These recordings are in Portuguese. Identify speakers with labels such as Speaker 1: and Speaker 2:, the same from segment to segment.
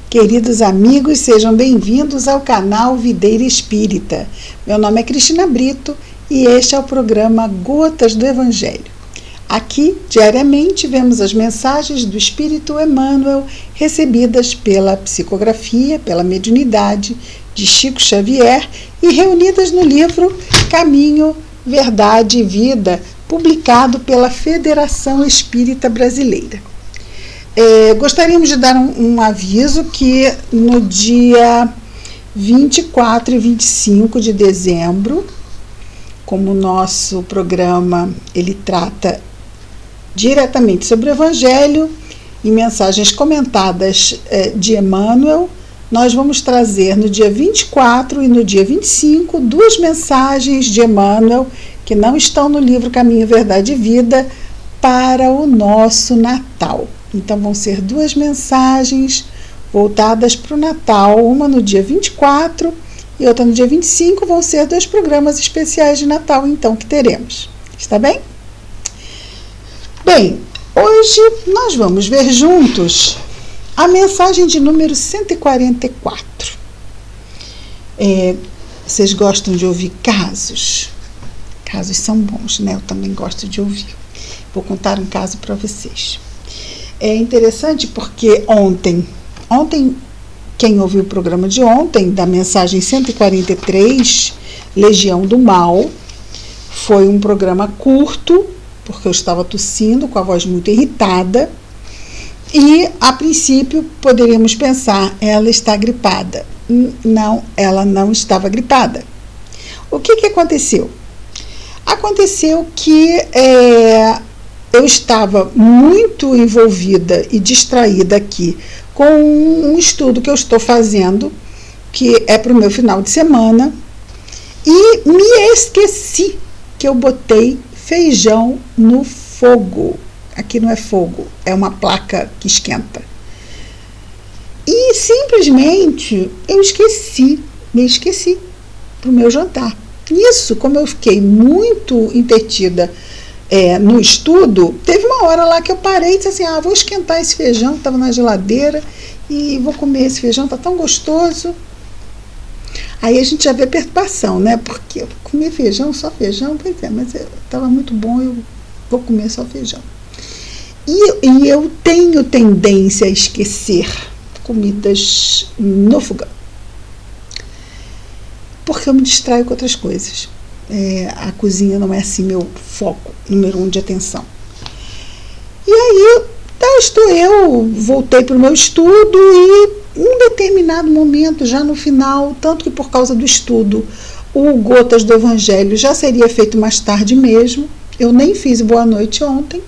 Speaker 1: Queridos amigos, sejam bem-vindos ao canal Videira Espírita. Meu nome é Cristina Brito e este é o programa Gotas do Evangelho. Aqui, diariamente, vemos as mensagens do Espírito Emmanuel recebidas pela psicografia, pela mediunidade de Chico Xavier e reunidas no livro Caminho, Verdade e Vida, publicado pela Federação Espírita Brasileira. Gostaríamos de dar um aviso que no dia 24 e 25 de dezembro, como o nosso programa ele trata diretamente sobre o Evangelho e mensagens comentadas de Emmanuel, nós vamos trazer no dia 24 e no dia 25 duas mensagens de Emmanuel que não estão no livro Caminho, Verdade e Vida para o nosso Natal. Então vão ser duas mensagens voltadas para o Natal, uma no dia 24 e outra no dia 25, vão ser dois programas especiais de Natal, então, que teremos. Está bem? Bem, hoje nós vamos ver juntos a mensagem de número 144. Vocês gostam de ouvir casos? Casos são bons, né? Eu também gosto de ouvir. Vou contar um caso para vocês. É interessante porque ontem, quem ouviu o programa de ontem, da mensagem 143, Legião do Mal, foi um programa curto, porque eu estava tossindo, com a voz muito irritada, e, a princípio, poderíamos pensar, ela está gripada. Não, ela não estava gripada. O que aconteceu? Aconteceu que eu estava muito envolvida e distraída aqui com um estudo que eu estou fazendo, que é para o meu final de semana, e me esqueci que eu botei feijão no fogo. Aqui não é fogo, é uma placa que esquenta. E simplesmente eu me esqueci para o meu jantar. Nisso, como eu fiquei muito entretida no estudo, teve uma hora lá que eu parei e disse assim, vou esquentar esse feijão que estava na geladeira e vou comer esse feijão, está tão gostoso. Aí a gente já vê perturbação, né? Porque eu comer feijão, só feijão, pois é, mas estava muito bom, eu vou comer só feijão. E eu tenho tendência a esquecer comidas no fogão, porque eu me distraio com outras coisas. A cozinha não é assim meu foco número 1 de atenção. E aí, eu voltei para o meu estudo e em um determinado momento, já no final, tanto que por causa do estudo, o Gotas do Evangelho já seria feito mais tarde mesmo, eu nem fiz boa noite ontem,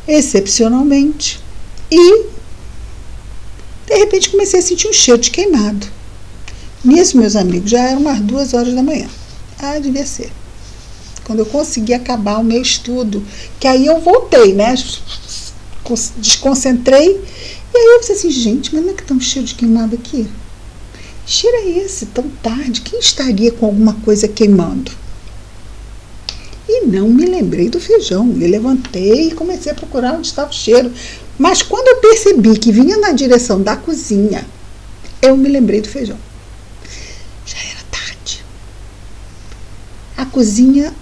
Speaker 1: excepcionalmente, e de repente comecei a sentir um cheiro de queimado. Nisso, meus amigos, já eram umas 2 horas da manhã. Devia ser. Quando eu consegui acabar o meu estudo, que aí eu voltei, né? Desconcentrei. E aí eu pensei assim, gente, mas não é que tá um cheiro de queimado aqui? Que cheiro é esse, tão tarde? Quem estaria com alguma coisa queimando? E não me lembrei do feijão. Eu levantei e comecei a procurar onde estava o cheiro. Mas quando eu percebi que vinha na direção da cozinha, eu me lembrei do feijão. Já era tarde. A cozinha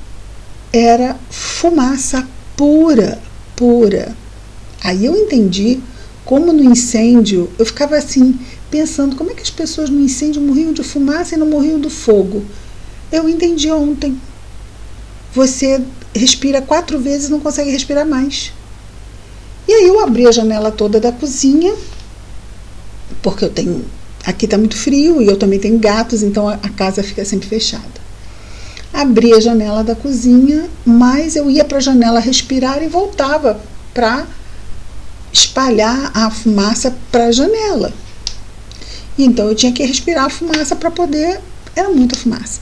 Speaker 1: era fumaça pura. Aí eu entendi como no incêndio, eu ficava assim, pensando, como é que as pessoas no incêndio morriam de fumaça e não morriam do fogo? Eu entendi ontem. Você respira 4 vezes e não consegue respirar mais. E aí eu abri a janela toda da cozinha, porque aqui está muito frio e eu também tenho gatos, então a casa fica sempre fechada. Abri a janela da cozinha, mas eu ia para a janela respirar e voltava para espalhar a fumaça para a janela. Então eu tinha que respirar a fumaça para poder... Era muita fumaça.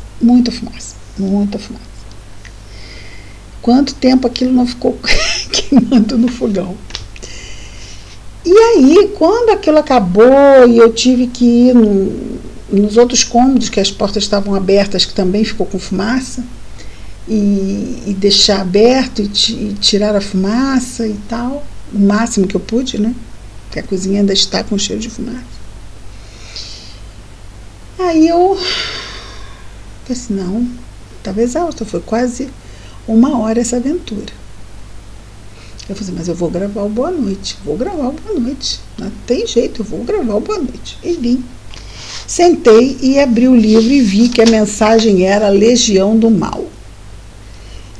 Speaker 1: Quanto tempo aquilo não ficou queimando no fogão? E aí, quando aquilo acabou e eu tive que ir nos outros cômodos, que as portas estavam abertas, que também ficou com fumaça, e deixar aberto e tirar a fumaça e tal, o máximo que eu pude, né? que a cozinha ainda está com cheiro de fumaça. Aí eu falei assim, não, estava exausta, foi quase 1 hora essa aventura. Eu falei assim, mas eu vou gravar o Boa Noite, não tem jeito, eu vou gravar o Boa Noite. E vim. Sentei e abri o livro e vi que a mensagem era Legião do Mal.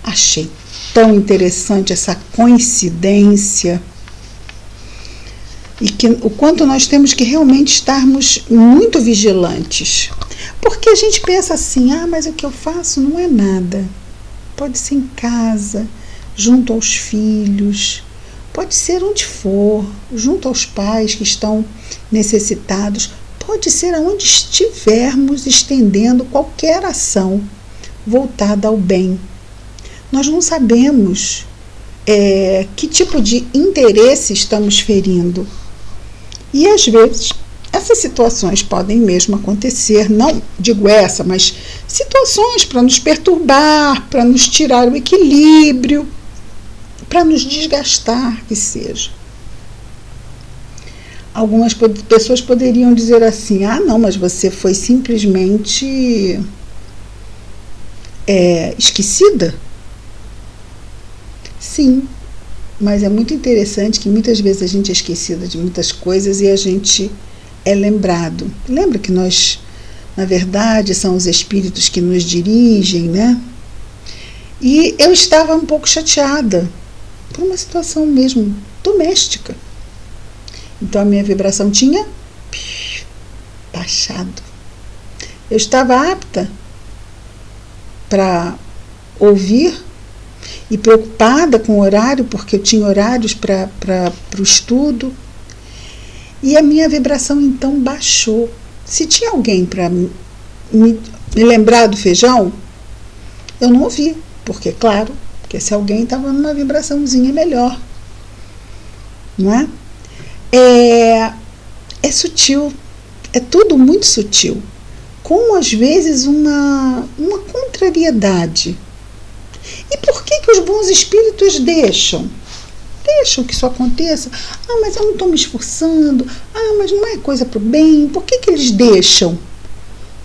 Speaker 1: Achei tão interessante essa coincidência e que o quanto nós temos que realmente estarmos muito vigilantes. Porque a gente pensa assim, mas o que eu faço não é nada. Pode ser em casa, junto aos filhos, pode ser onde for, junto aos pais que estão necessitados, pode ser aonde estivermos estendendo qualquer ação voltada ao bem. Nós não sabemos que tipo de interesse estamos ferindo. E às vezes essas situações podem mesmo acontecer, não digo essa, mas situações para nos perturbar, para nos tirar o equilíbrio, para nos desgastar, que seja. Algumas pessoas poderiam dizer assim, não, mas você foi simplesmente esquecida. Sim, mas é muito interessante que muitas vezes a gente é esquecida de muitas coisas e a gente é lembrado. Lembra que nós, na verdade, são os espíritos que nos dirigem, né? E eu estava um pouco chateada por uma situação mesmo doméstica. Então a minha vibração tinha baixado. Eu estava apta para ouvir e preocupada com o horário, porque eu tinha horários para o estudo. E a minha vibração então baixou. Se tinha alguém para me lembrar do feijão, eu não ouvi, porque claro, porque se alguém estava numa vibraçãozinha melhor, não é? É sutil, é tudo muito sutil, com às vezes uma contrariedade. E por que os bons espíritos deixam que isso aconteça? Mas eu não estou me esforçando, mas não é coisa para o bem. Por que eles deixam?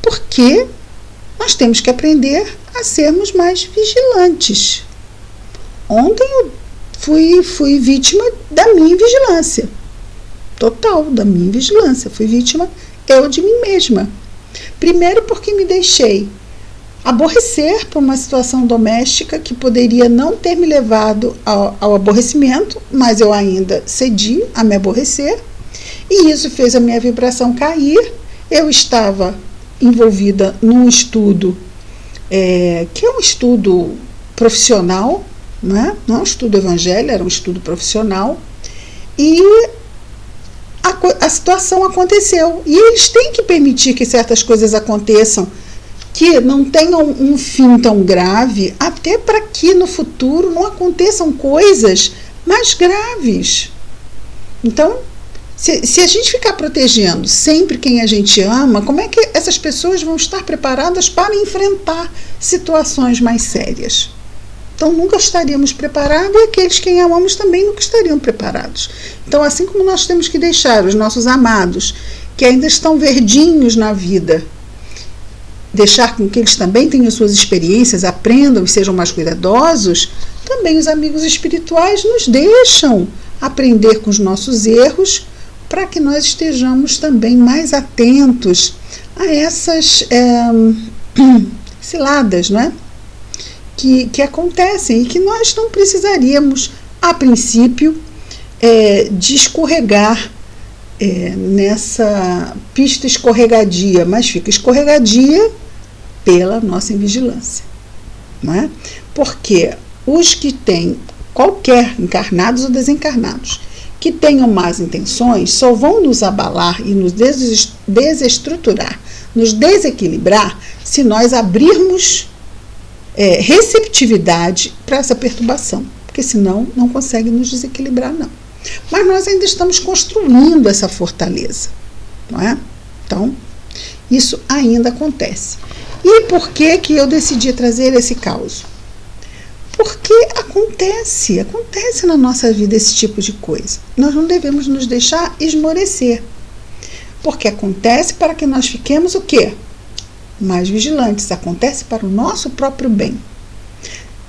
Speaker 1: Porque nós temos que aprender a sermos mais vigilantes. Ontem eu fui vítima da minha vigilância. Total, da minha vigilância. Fui vítima eu de mim mesma. Primeiro porque me deixei aborrecer por uma situação doméstica que poderia não ter me levado ao aborrecimento, mas eu ainda cedi a me aborrecer, e isso fez a minha vibração cair. Eu estava envolvida num estudo, que é um estudo profissional, não é um estudo evangelho, era um estudo profissional, e a situação aconteceu. E eles têm que permitir que certas coisas aconteçam, que não tenham um fim tão grave, até para que no futuro não aconteçam coisas mais graves. Então, se a gente ficar protegendo sempre quem a gente ama, como é que essas pessoas vão estar preparadas para enfrentar situações mais sérias? Então, nunca estaríamos preparados, e aqueles que amamos também nunca estariam preparados. Então, assim como nós temos que deixar os nossos amados, que ainda estão verdinhos na vida, deixar com que eles também tenham suas experiências, aprendam e sejam mais cuidadosos, também os amigos espirituais nos deixam aprender com os nossos erros, para que nós estejamos também mais atentos a essas ciladas, não é? Que acontecem e que nós não precisaríamos, a princípio, de escorregar nessa pista escorregadia, mas fica escorregadia pela nossa invigilância, não é? Porque os que têm qualquer, encarnados ou desencarnados, que tenham más intenções, só vão nos abalar e nos desestruturar, nos desequilibrar, se nós abrirmos receptividade para essa perturbação, porque senão não consegue nos desequilibrar, não. Mas nós ainda estamos construindo essa fortaleza, não é? Então, isso ainda acontece. E por que eu decidi trazer esse caos? Porque acontece na nossa vida esse tipo de coisa. Nós não devemos nos deixar esmorecer. Porque acontece para que nós fiquemos o quê? Mais vigilantes. Acontece para o nosso próprio bem.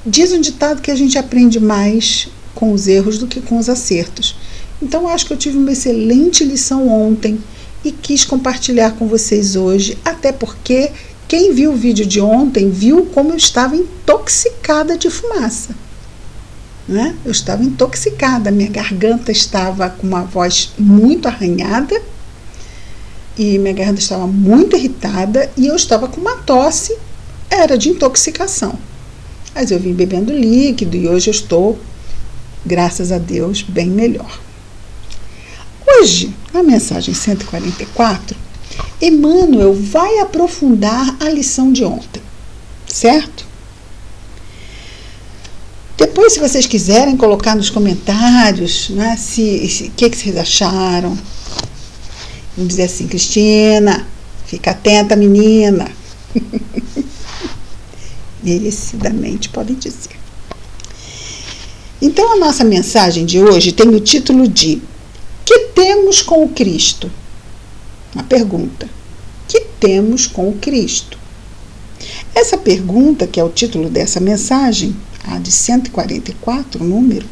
Speaker 1: Diz um ditado que a gente aprende mais com os erros do que com os acertos. Então, eu acho que eu tive uma excelente lição ontem e quis compartilhar com vocês hoje, até porque quem viu o vídeo de ontem viu como eu estava intoxicada de fumaça. Né? Eu estava intoxicada, minha garganta estava com uma voz muito arranhada, e minha garganta estava muito irritada e eu estava com uma tosse, era de intoxicação. Mas eu vim bebendo líquido e hoje eu estou, graças a Deus, bem melhor. Hoje, na mensagem 144, Emmanuel vai aprofundar a lição de ontem, certo? Depois, se vocês quiserem colocar nos comentários, né, o que vocês acharam. Vamos dizer assim, Cristina, fica atenta, menina. Merecidamente, podem dizer. Então, a nossa mensagem de hoje tem o título de Que temos com o Cristo? Uma pergunta. Que temos com o Cristo? Essa pergunta, que é o título dessa mensagem, a de 144, número,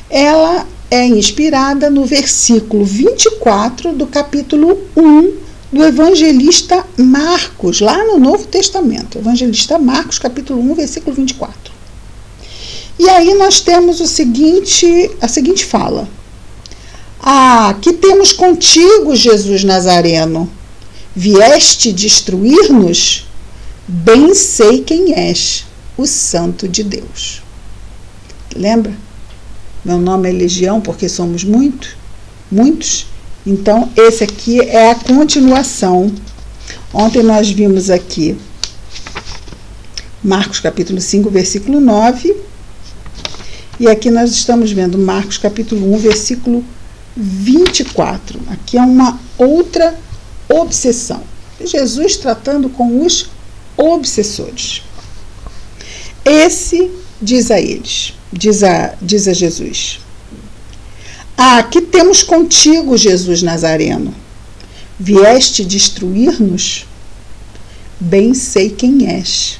Speaker 1: ela é inspirada no versículo 24 do capítulo 1 do evangelista Marcos, lá no Novo Testamento. Evangelista Marcos, capítulo 1, versículo 24. E aí nós temos a seguinte fala. Que temos contigo, Jesus Nazareno. Vieste destruir-nos? Bem sei quem és, o Santo de Deus. Lembra? Meu nome é Legião, porque somos muitos. Então, esse aqui é a continuação. Ontem nós vimos aqui Marcos capítulo 5, versículo 9. E aqui nós estamos vendo Marcos capítulo 1, versículo 24. Aqui é uma outra obsessão. Jesus tratando com os obsessores. Esse diz a eles, diz a Jesus: que temos contigo, Jesus Nazareno. Vieste destruir-nos? Bem sei quem és,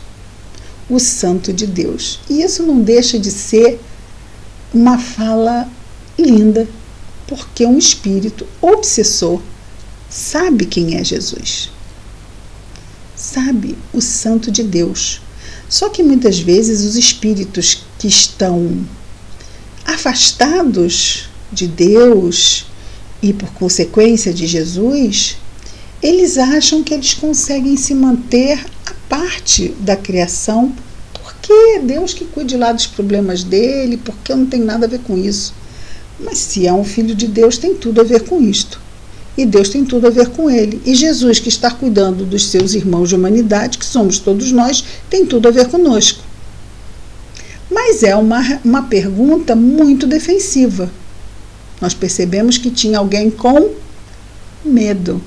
Speaker 1: o Santo de Deus. E isso não deixa de ser uma fala linda, porque um espírito obsessor sabe quem é Jesus. Sabe, o Santo de Deus. Só que muitas vezes os espíritos que estão afastados de Deus e por consequência de Jesus, eles acham que eles conseguem se manter à parte da criação, porque é Deus que cuide lá dos problemas dele, porque eu não tenho nada a ver com isso. Mas se é um filho de Deus, tem tudo a ver com isto. E Deus tem tudo a ver com ele. E Jesus, que está cuidando dos seus irmãos de humanidade, que somos todos nós, tem tudo a ver conosco. Mas é uma pergunta muito defensiva. Nós percebemos que tinha alguém com medo.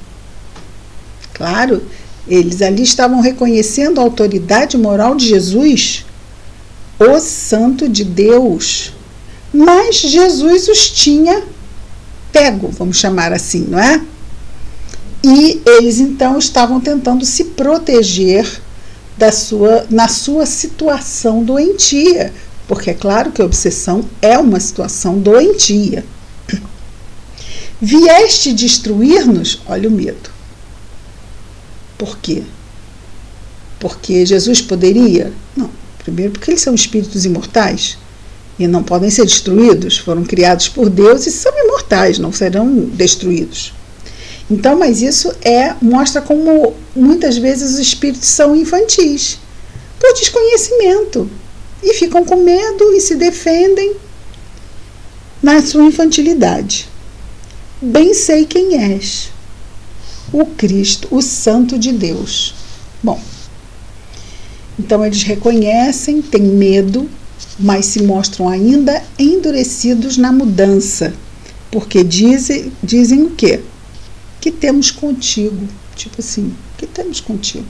Speaker 1: Claro, eles ali estavam reconhecendo a autoridade moral de Jesus, o Santo de Deus. Mas Jesus os tinha pego, vamos chamar assim, não é? E eles então estavam tentando se proteger na sua situação doentia, porque é claro que a obsessão é uma situação doentia. Vieste destruir-nos? Olha o medo. Por quê? Porque Jesus poderia? Não. Primeiro porque eles são espíritos imortais e não podem ser destruídos, foram criados por Deus e são imortais, não serão destruídos. Então, mas isso mostra como muitas vezes os espíritos são infantis, por desconhecimento, e ficam com medo e se defendem na sua infantilidade. Bem sei quem és, o Cristo, o Santo de Deus. Bom, então eles reconhecem, têm medo, mas se mostram ainda endurecidos na mudança, porque dizem o quê? Que temos contigo. Tipo assim, que temos contigo.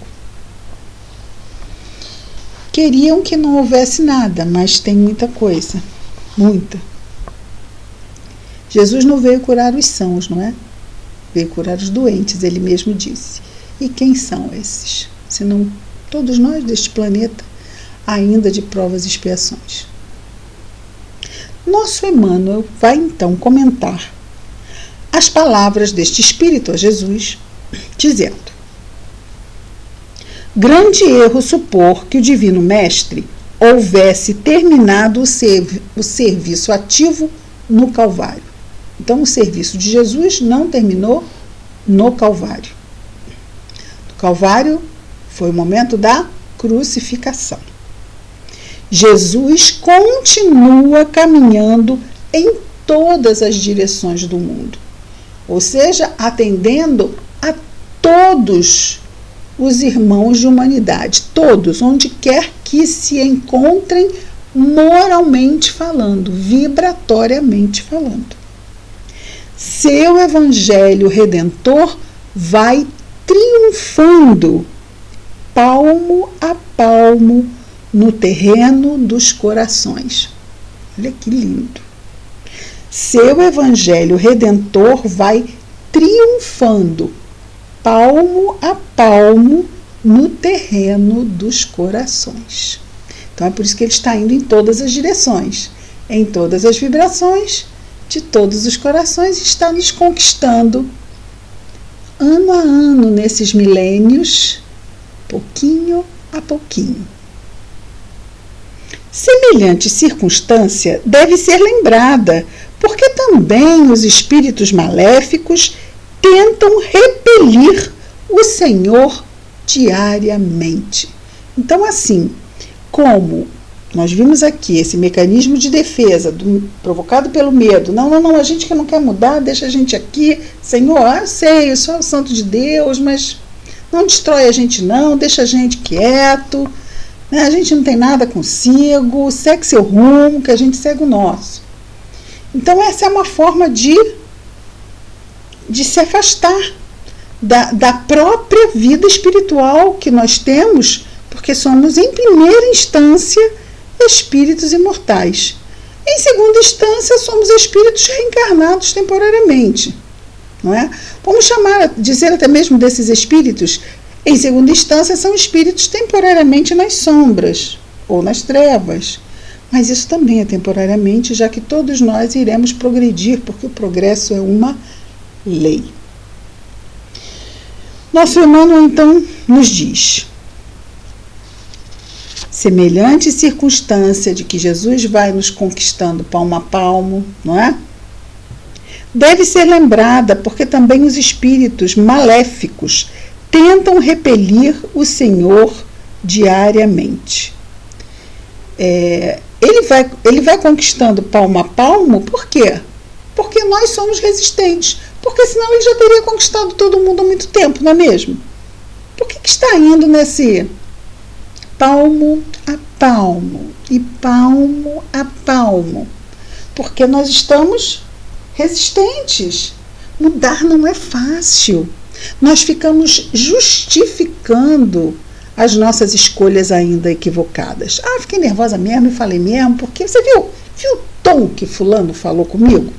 Speaker 1: queriam que não houvesse nada, mas tem muita coisa, muita. Jesus não veio curar os sãos, não é? Veio curar os doentes, ele mesmo disse. E quem são esses? Senão todos nós deste planeta, ainda de provas e expiações. Nosso Emmanuel vai então comentar as palavras deste Espírito a Jesus, dizendo: grande erro supor que o Divino Mestre houvesse terminado o serviço ativo no Calvário. Então, o serviço de Jesus não terminou no Calvário. O Calvário foi o momento da crucificação. Jesus continua caminhando em todas as direções do mundo, ou seja, atendendo a todos os irmãos de humanidade, todos, onde quer que se encontrem, moralmente falando, vibratoriamente falando. Seu Evangelho Redentor vai triunfando, palmo a palmo, no terreno dos corações. Olha que lindo. Seu Evangelho Redentor vai triunfando, palmo a palmo, no terreno dos corações. Então é por isso que ele está indo em todas as direções, em todas as vibrações de todos os corações, e está nos conquistando ano a ano nesses milênios, pouquinho a pouquinho. Semelhante circunstância deve ser lembrada, porque também os espíritos maléficos tentam repelir o Senhor diariamente. Então, assim, como nós vimos aqui esse mecanismo de defesa provocado pelo medo, não, a gente que não quer mudar, deixa a gente aqui, Senhor, eu sei, eu sou o santo de Deus, mas não destrói a gente não, deixa a gente quieto, né? A gente não tem nada consigo, segue seu rumo, que a gente segue o nosso. Então essa é uma forma de se afastar da própria vida espiritual que nós temos, porque somos, em primeira instância, espíritos imortais. Em segunda instância, somos espíritos reencarnados temporariamente. Não é? Vamos dizer até mesmo desses espíritos, em segunda instância, são espíritos temporariamente nas sombras ou nas trevas. Mas isso também é temporariamente, já que todos nós iremos progredir, porque o progresso é uma lei. Nosso Emmanuel, então, nos diz: semelhante circunstância de que Jesus vai nos conquistando palmo a palmo, não é? Deve ser lembrada, porque também os espíritos maléficos tentam repelir o Senhor diariamente. Ele vai conquistando palmo a palmo, por quê? Porque nós somos resistentes. Porque senão ele já teria conquistado todo mundo há muito tempo, não é mesmo? Por que está indo nesse palmo a palmo e palmo a palmo? Porque nós estamos resistentes. Mudar não é fácil. Nós ficamos justificando as nossas escolhas ainda equivocadas. Fiquei nervosa mesmo e falei mesmo, porque você viu o tom que fulano falou comigo?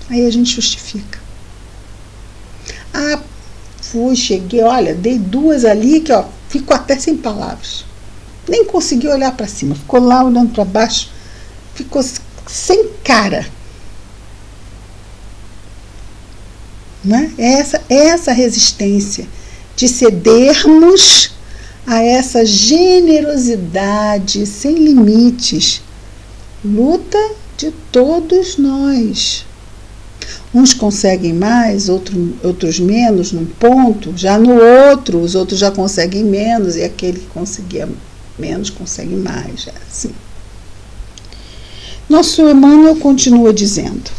Speaker 1: Aí a gente justifica. Cheguei, olha, dei duas ali que ficou até sem palavras. Nem consegui olhar para cima, ficou lá olhando para baixo, ficou sem cara. Não é? Essa resistência de cedermos a essa generosidade sem limites. Luta de todos nós. Uns conseguem mais, outros menos num ponto, já no outro os outros já conseguem menos, e aquele que conseguia menos consegue mais. É assim. Nosso Emmanuel continua dizendo: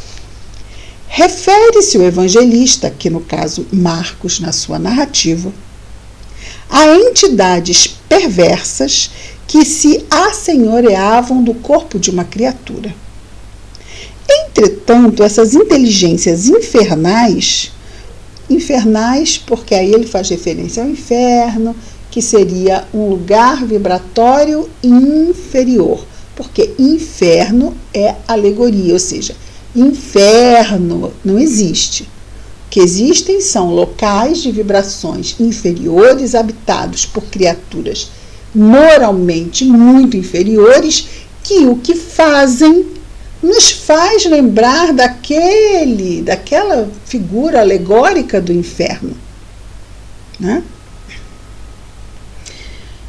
Speaker 1: refere-se o evangelista, que no caso Marcos na sua narrativa, a entidades perversas que se assenhoreavam do corpo de uma criatura. Entretanto, essas inteligências infernais, porque aí ele faz referência ao inferno, que seria um lugar vibratório inferior, porque inferno é alegoria, ou seja, inferno não existe. O que existem são locais de vibrações inferiores habitados por criaturas moralmente muito inferiores que o que fazem nos faz lembrar daquela figura alegórica do inferno, né?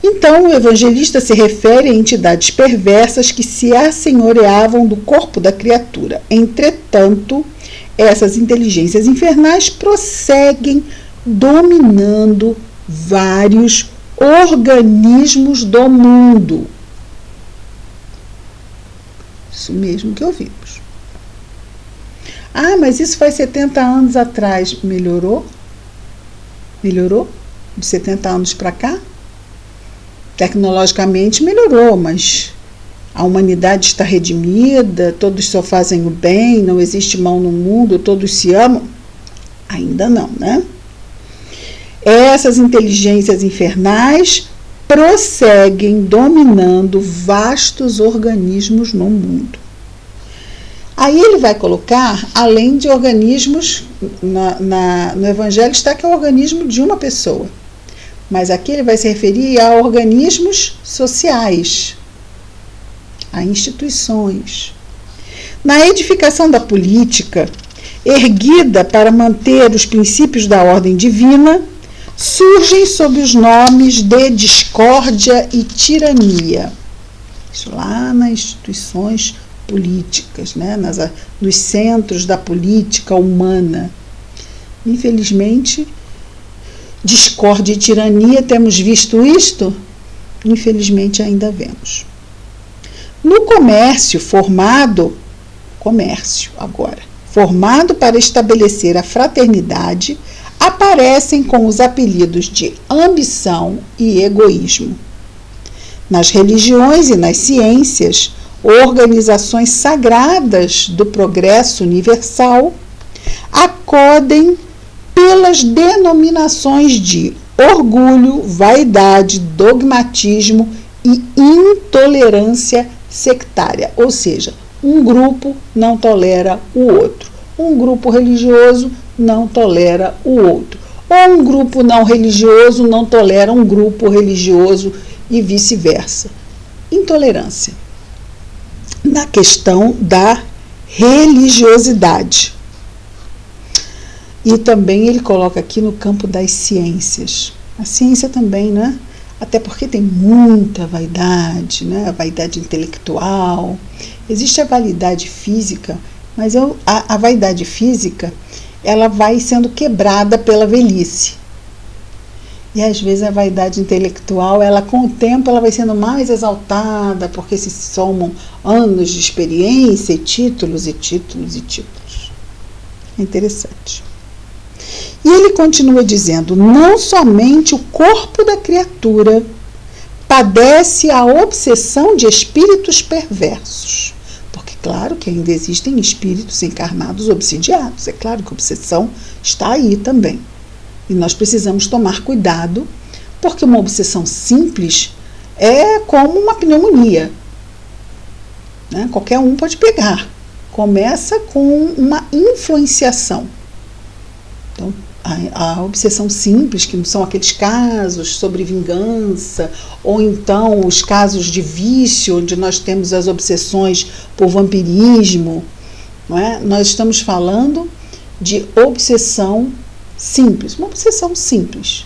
Speaker 1: Então, o evangelista se refere a entidades perversas que se assenhoreavam do corpo da criatura. Entretanto, essas inteligências infernais prosseguem dominando vários organismos do mundo. Isso mesmo que ouvimos. Ah, mas isso faz 70 anos atrás. Melhorou? Melhorou? De 70 anos para cá? Tecnologicamente melhorou, mas a humanidade está redimida, todos só fazem o bem, não existe mal no mundo, todos se amam? Ainda não, né? Essas inteligências infernais prosseguem dominando vastos organismos no mundo. Aí ele vai colocar, além de organismos, no Evangelho está que é o organismo de uma pessoa. Mas aqui ele vai se referir a organismos sociais, a instituições. Na edificação da política, erguida para manter os princípios da ordem divina, surgem sob os nomes de discórdia e tirania. Isso lá nas instituições políticas, né? Nos centros da política humana. Infelizmente, discórdia e tirania, temos visto isto? Infelizmente ainda vemos. No comércio formado para estabelecer a fraternidade, aparecem com os apelidos de ambição e egoísmo. Nas religiões e nas ciências, organizações sagradas do progresso universal acodem pelas denominações de orgulho, vaidade, dogmatismo e intolerância sectária, ou seja, um grupo não tolera o outro, um grupo religioso não tolera o outro, ou um grupo não religioso não tolera um grupo religioso e vice-versa. Intolerância. Na questão da religiosidade. E também ele coloca aqui no campo das ciências. A ciência também, né? Até porque tem muita vaidade, né? A vaidade intelectual. Existe a vaidade física, mas a vaidade física, ela vai sendo quebrada pela velhice. E às vezes a vaidade intelectual, ela com o tempo, ela vai sendo mais exaltada, porque se somam anos de experiência e títulos e títulos e títulos. É interessante. E ele continua dizendo, não somente o corpo da criatura padece a obsessão de espíritos perversos, porque claro que ainda existem espíritos encarnados obsidiados, é claro que a obsessão está aí também. E nós precisamos tomar cuidado, porque uma obsessão simples é como uma pneumonia, né? Qualquer um pode pegar. Começa com uma influenciação. Então, a obsessão simples, que são aqueles casos sobre vingança, ou então os casos de vício, onde nós temos as obsessões por vampirismo, não é? Nós estamos falando de obsessão simples, uma obsessão simples.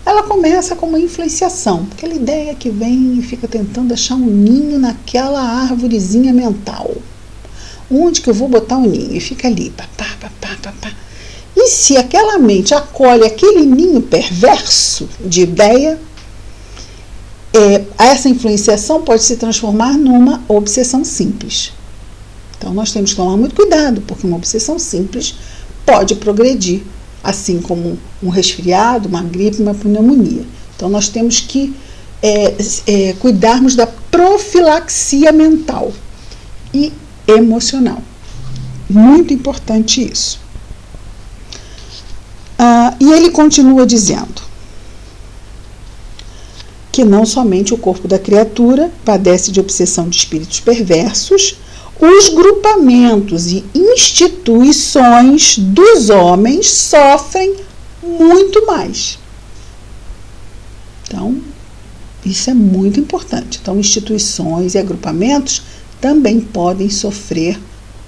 Speaker 1: Ela começa com uma influenciação, aquela ideia que vem e fica tentando achar um ninho naquela árvorezinha mental. Onde que eu vou botar um ninho? E fica ali, papá, papá, papá. E se aquela mente acolhe aquele ninho perverso de ideia, essa influenciação pode se transformar numa obsessão simples. Então nós temos que tomar muito cuidado, porque uma obsessão simples pode progredir, assim como um resfriado, uma gripe, uma pneumonia. Então nós temos que cuidarmos da profilaxia mental e emocional. Muito importante isso. E ele continua dizendo, que não somente o corpo da criatura padece de obsessão de espíritos perversos, os grupamentos e instituições dos homens sofrem muito mais. Então, isso é muito importante. Então, instituições e agrupamentos também podem sofrer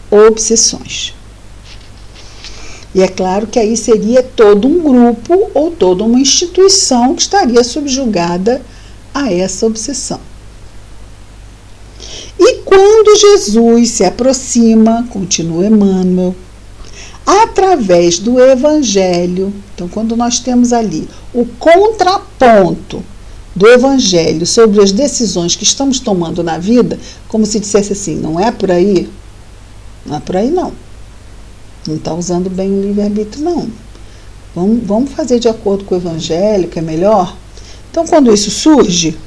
Speaker 1: obsessões. E é claro que aí seria todo um grupo ou toda uma instituição que estaria subjugada a essa obsessão. E quando Jesus se aproxima, continua Emmanuel, através do Evangelho, então quando nós temos ali o contraponto do Evangelho sobre as decisões que estamos tomando na vida, como se dissesse assim, não é por aí? Não é por aí não. Não está usando bem o livre-arbítrio, não. Vamos fazer de acordo com o Evangelho, que é melhor? Então, quando isso surge,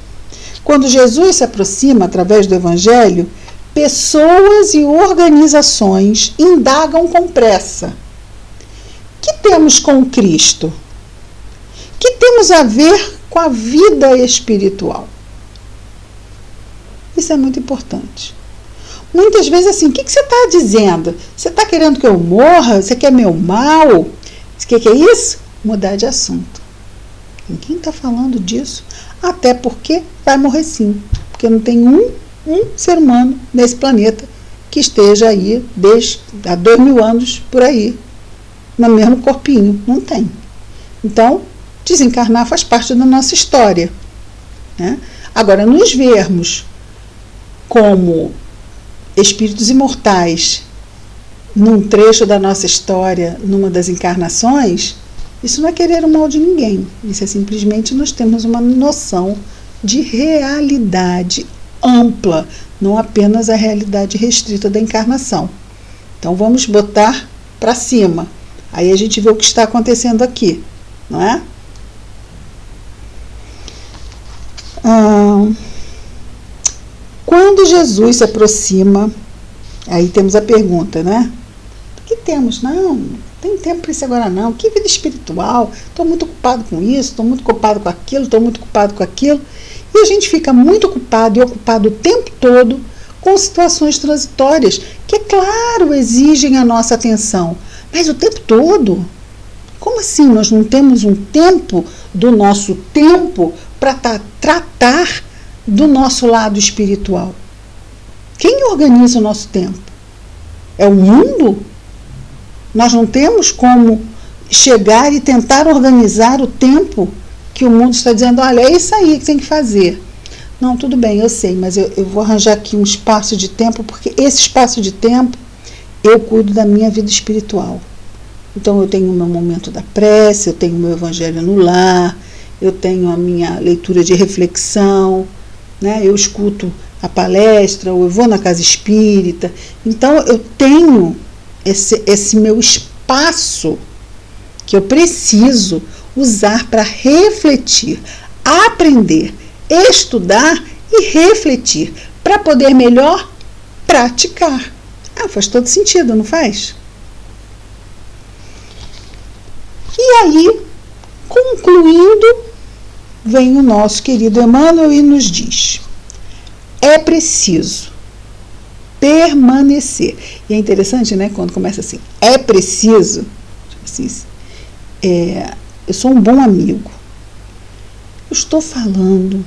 Speaker 1: quando Jesus se aproxima através do Evangelho, pessoas e organizações indagam com pressa. Que temos com Cristo? Que temos a ver com a vida espiritual? Isso é muito importante. Muitas vezes assim, o que você está dizendo? Você está querendo que eu morra? Você quer meu mal? O que é isso? Mudar de assunto. Ninguém está falando disso. Até porque vai morrer sim. Porque não tem um ser humano nesse planeta que esteja aí desde há 2000 anos por aí, no mesmo corpinho. Não tem. Então, desencarnar faz parte da nossa história, né? Agora, nos vermos como espíritos imortais num trecho da nossa história, numa das encarnações, isso não é querer o mal de ninguém. Isso é simplesmente nós temos uma noção de realidade ampla, não apenas a realidade restrita da encarnação. Então vamos botar para cima. Aí a gente vê o que está acontecendo aqui, não é? Quando Jesus se aproxima, aí temos a pergunta, né? O que temos? Não tem tempo para isso agora não. Que vida espiritual? Estou muito ocupado com isso, estou muito ocupado com aquilo, estou muito ocupado com aquilo. E a gente fica muito ocupado e ocupado o tempo todo com situações transitórias, que, é claro, exigem a nossa atenção. Mas o tempo todo? Como assim? Nós não temos um tempo do nosso tempo para tratar do nosso lado espiritual? Quem organiza o nosso tempo? É o mundo? Nós não temos como chegar e tentar organizar o tempo que o mundo está dizendo, olha, é isso aí que tem que fazer. Não, tudo bem, eu sei, mas eu vou arranjar aqui um espaço de tempo, porque esse espaço de tempo eu cuido da minha vida espiritual. Então eu tenho o meu momento da prece, eu tenho o meu evangelho no lar, eu tenho a minha leitura de reflexão, né? Eu escuto a palestra, ou eu vou na casa espírita. Então eu tenho esse meu espaço que eu preciso usar para refletir, aprender, estudar e refletir, para poder melhor praticar. Faz todo sentido, não faz? E aí, concluindo, vem o nosso querido Emmanuel e nos diz: é preciso permanecer. E é interessante, né, quando começa assim, é preciso, tipo assim, eu sou um bom amigo, eu estou falando,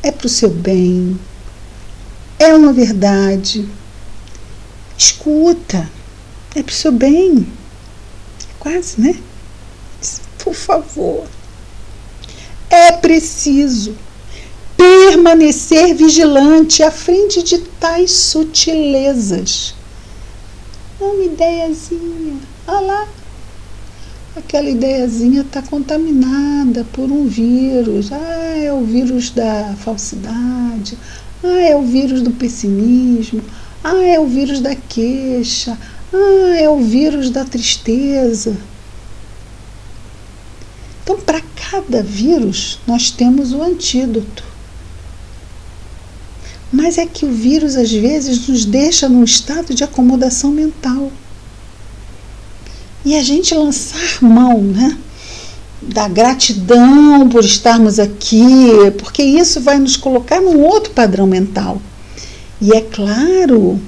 Speaker 1: é para o seu bem, é uma verdade, escuta, é para o seu bem, quase, né? Por favor, é preciso permanecer vigilante à frente de tais sutilezas. Uma ideiazinha, olha lá, aquela ideiazinha está contaminada por um vírus. É o vírus da falsidade, é o vírus do pessimismo, é o vírus da queixa, é o vírus da tristeza. Então, para cada vírus, nós temos o antídoto. Mas é que o vírus, às vezes, nos deixa num estado de acomodação mental. E a gente lançar mão, né, da gratidão por estarmos aqui, porque isso vai nos colocar num outro padrão mental. E é claro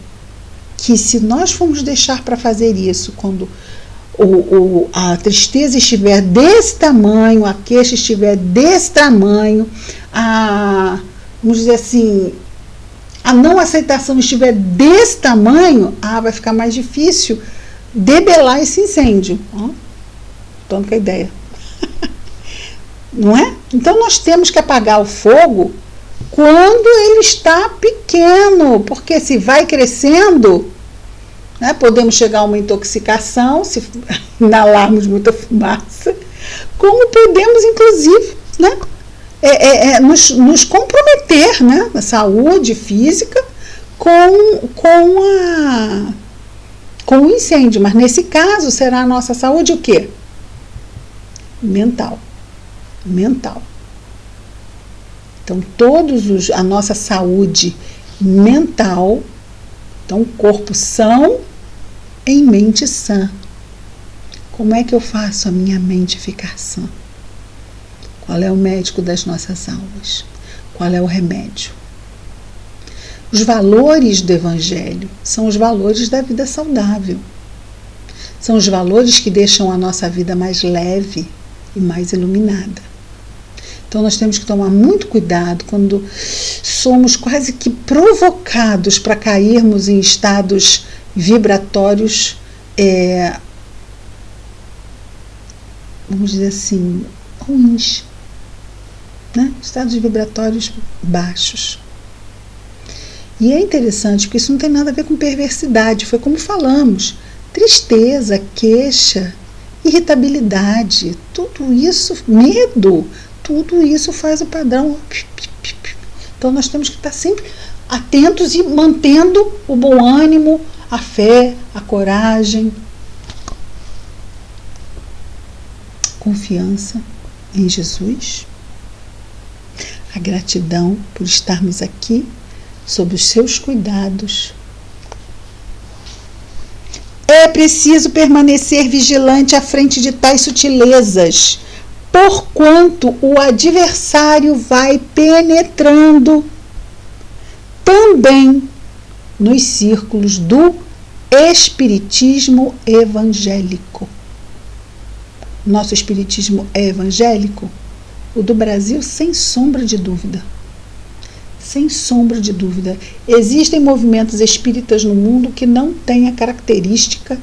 Speaker 1: que se nós formos deixar para fazer isso, quando a tristeza estiver desse tamanho, a queixa estiver desse tamanho, vamos dizer assim, a não aceitação estiver desse tamanho, vai ficar mais difícil debelar esse incêndio. Estou com a ideia. Não é? Então nós temos que apagar o fogo quando ele está pequeno, porque se vai crescendo, né, podemos chegar a uma intoxicação se inalarmos muita fumaça, como podemos inclusive, né, nos comprometer, né, a saúde física com o incêndio. Mas nesse caso será a nossa saúde o quê? Mental. Então, a nossa saúde mental, então, corpo são em mente sã. Como é que eu faço a minha mente ficar sã? Qual é o médico das nossas almas? Qual é o remédio? Os valores do Evangelho são os valores da vida saudável. São os valores que deixam a nossa vida mais leve e mais iluminada. Então nós temos que tomar muito cuidado quando somos quase que provocados para cairmos em estados vibratórios, vamos dizer assim, ruins, né? Estados vibratórios baixos. E é interessante porque isso não tem nada a ver com perversidade, foi como falamos, tristeza, queixa, irritabilidade, tudo isso, medo, tudo isso faz o padrão. Então nós temos que estar sempre atentos e mantendo o bom ânimo, a fé, a coragem, confiança em Jesus, a gratidão por estarmos aqui sob os seus cuidados. É preciso permanecer vigilante à frente de tais sutilezas, porquanto o adversário vai penetrando também nos círculos do espiritismo evangélico. Nosso espiritismo é evangélico? O do Brasil, sem sombra de dúvida. Sem sombra de dúvida. Existem movimentos espíritas no mundo que não têm a característica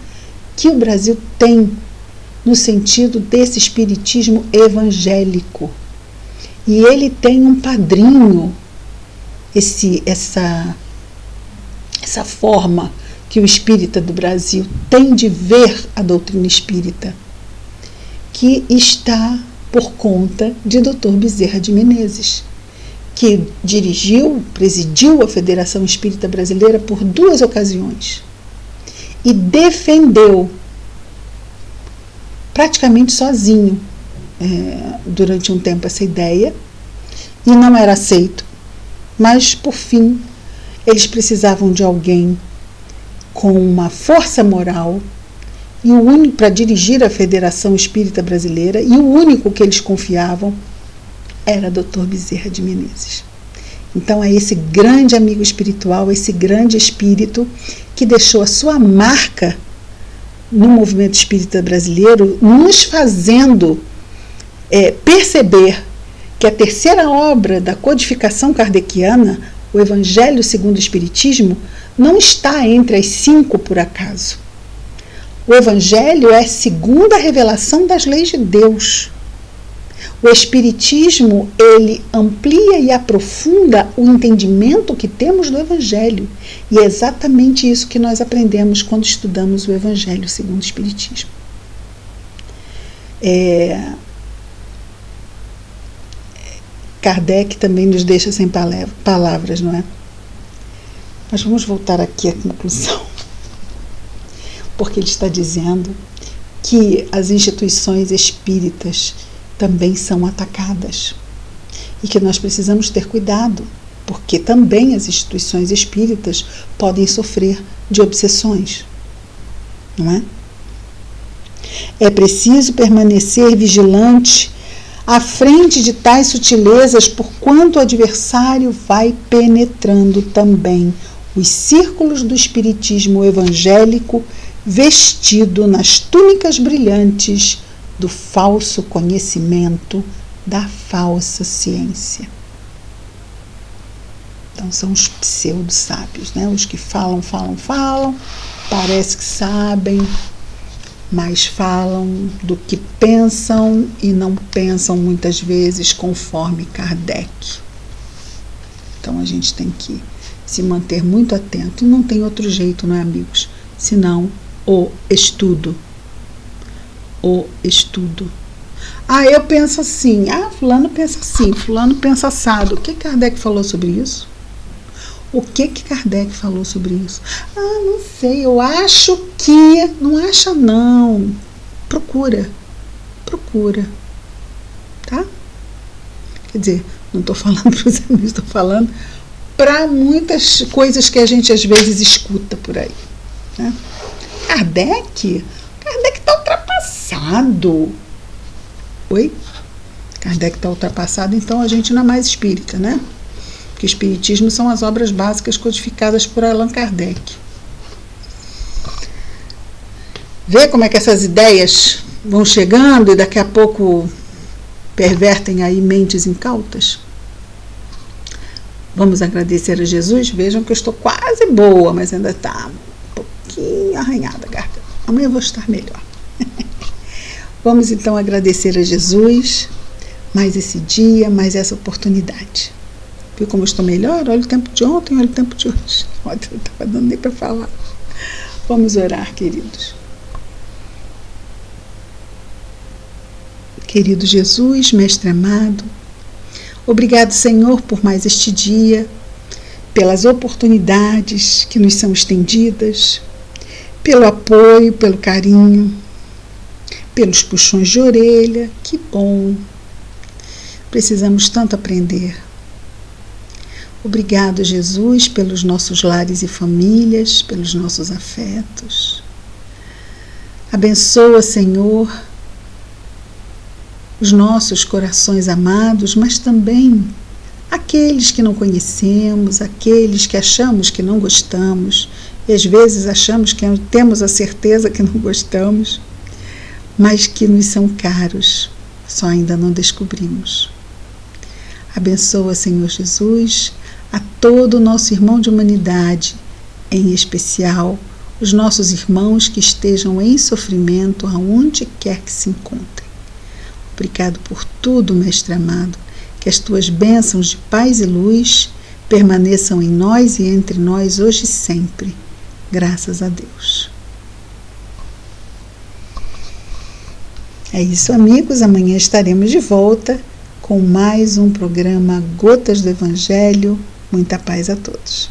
Speaker 1: que o Brasil tem, no sentido desse espiritismo evangélico. E ele tem um padrinho, essa forma que o espírita do Brasil tem de ver a doutrina espírita, que está por conta de Dr. Bezerra de Menezes, que presidiu a Federação Espírita Brasileira por 2 ocasiões e defendeu praticamente sozinho durante um tempo essa ideia, e não era aceito, mas por fim eles precisavam de alguém com uma força moral, e o único para dirigir a Federação Espírita Brasileira, e o único que eles confiavam era Dr. Bezerra de Menezes. Então é esse grande amigo espiritual, esse grande espírito que deixou a sua marca no movimento espírita brasileiro, nos fazendo perceber que a terceira obra da codificação kardeciana, o Evangelho segundo o Espiritismo, não está entre as 5 por acaso. O Evangelho é segundo a revelação das leis de Deus. O Espiritismo, ele amplia e aprofunda o entendimento que temos do Evangelho. E é exatamente isso que nós aprendemos quando estudamos o Evangelho segundo o Espiritismo. Kardec também nos deixa sem palavras, não é? Mas vamos voltar aqui à conclusão. Porque ele está dizendo que as instituições espíritas também são atacadas e que nós precisamos ter cuidado, porque também as instituições espíritas podem sofrer de obsessões, não é? É preciso permanecer vigilante à frente de tais sutilezas, porquanto o adversário vai penetrando também os círculos do espiritismo evangélico, vestido nas túnicas brilhantes do falso conhecimento, da falsa ciência. Então são os pseudo-sábios, né? Os que falam, parece que sabem, mas falam do que pensam e não pensam muitas vezes conforme Kardec. Então a gente tem que se manter muito atento, e não tem outro jeito, não é, amigos? Senão o estudo. O estudo. Eu penso assim, fulano pensa assim, fulano pensa assado. O que Kardec falou sobre isso? O que Kardec falou sobre isso? Não sei, eu acho que... Não acha, não. Procura. Tá? Quer dizer, não estou falando para os amigos, estou falando para muitas coisas que a gente às vezes escuta por aí. Né? Kardec está ultrapassado. Oi? Kardec está ultrapassado, então a gente não é mais espírita, né? Porque o espiritismo são as obras básicas codificadas por Allan Kardec. Vê como é que essas ideias vão chegando e daqui a pouco pervertem aí mentes incautas? Vamos agradecer a Jesus. Vejam que eu estou quase boa, mas ainda está um pouquinho arranhada a garganta. Amanhã eu vou estar melhor. Vamos então agradecer a Jesus mais esse dia, mais essa oportunidade. Viu como eu estou melhor? Olha o tempo de ontem, olha o tempo de hoje. Olha, não estava dando nem para falar. Vamos orar, queridos. Querido Jesus, Mestre amado, obrigado, Senhor, por mais este dia, pelas oportunidades que nos são estendidas, pelo apoio, pelo carinho, pelos puxões de orelha. Que bom! Precisamos tanto aprender. Obrigado, Jesus, pelos nossos lares e famílias, pelos nossos afetos. Abençoa, Senhor, os nossos corações amados, mas também aqueles que não conhecemos, aqueles que achamos que não gostamos, e às vezes achamos que temos a certeza que não gostamos, mas que nos são caros, só ainda não descobrimos. Abençoa, Senhor Jesus, a todo o nosso irmão de humanidade, em especial os nossos irmãos que estejam em sofrimento aonde quer que se encontrem. Obrigado por tudo, Mestre amado, que as tuas bênçãos de paz e luz permaneçam em nós e entre nós hoje e sempre. Graças a Deus. É isso, amigos. Amanhã estaremos de volta com mais um programa Gotas do Evangelho. Muita paz a todos.